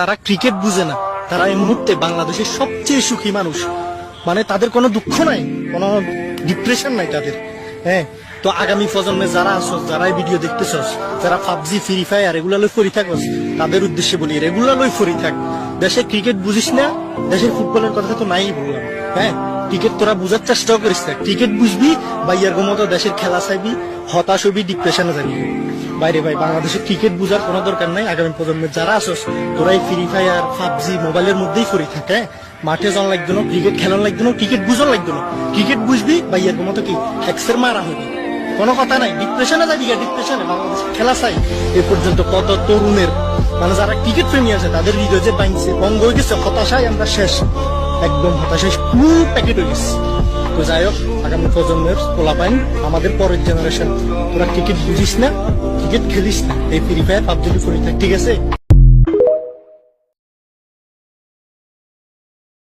তারা ক্রিকেট বুঝে না, তারা এই মুহূর্তে বাংলাদেশের সবচেয়ে সুখী মানুষ। মানে তাদের কোনো দুঃখ নাই, কোনো ডিপ্রেশন নাই তাদের। হ্যাঁ, তো আগামী প্রজন্মে যারা আসছ, যারা এই ভিডিও দেখতেছস, যারা পাবজি ফ্রি ফায়ার এগুলা লই ফরি থাকস, তাদের উদ্দেশ্যে বলি রেগুলার লই ফরি থাক। দেশে ক্রিকেট বুঝিস না, দেশের ফুটবলের কথা তো নাই বললাম। হ্যাঁ, ক্রিকেট তোরা বুঝার চেষ্টাও করিস না। ক্রিকেট বুঝবি বা ইয়ার মতো দেশের খেলা চাইবি, হতাশ হবি, ডিপ্রেশনে যাবি। বাইরে ভাই, বাংলাদেশের ক্রিকেট বুঝার কোনো দরকার নাই। আগামী প্রজন্মের যারা আসস, তোরা এই ফ্রি ফায়ার পাবজি মোবাইলের মধ্যেই ফরি থাক। হ্যাঁ, মাঠে যাওয়ান লাগতো না, ক্রিকেট খেলান লাগতো না, ক্রিকেট বুঝান লাগতো না। ক্রিকেট বুঝবি বা ইয়ার মতো কি হ্যাক্সের মারা হবি, কোনো কথা নাই। ডিপ্রেশনে যাবি, ডিপ্রেশনে বাংলাদেশ খেলা চাই। এ পর্যন্ত কত তরুণের, মানে যারা ক্রিকেট প্রেমী আছে তাদের হৃদয় যে ভাঙছে, ভঙ্গ হয়ে গেছে, হতাশায় আমরা শেষ, একদম হতাশায় পুরো প্যাকেট হয়ে গেছে। তো যাই হোক, আগামী প্রজন্মের পোলাপাইন, আমাদের পরের জেনারেশন, তোরা ক্রিকেট বুঝিস না, ক্রিকেট খেলিস না, এই ফ্রি ফায়ার পাবজি ফ্রি থাক, ঠিক আছে?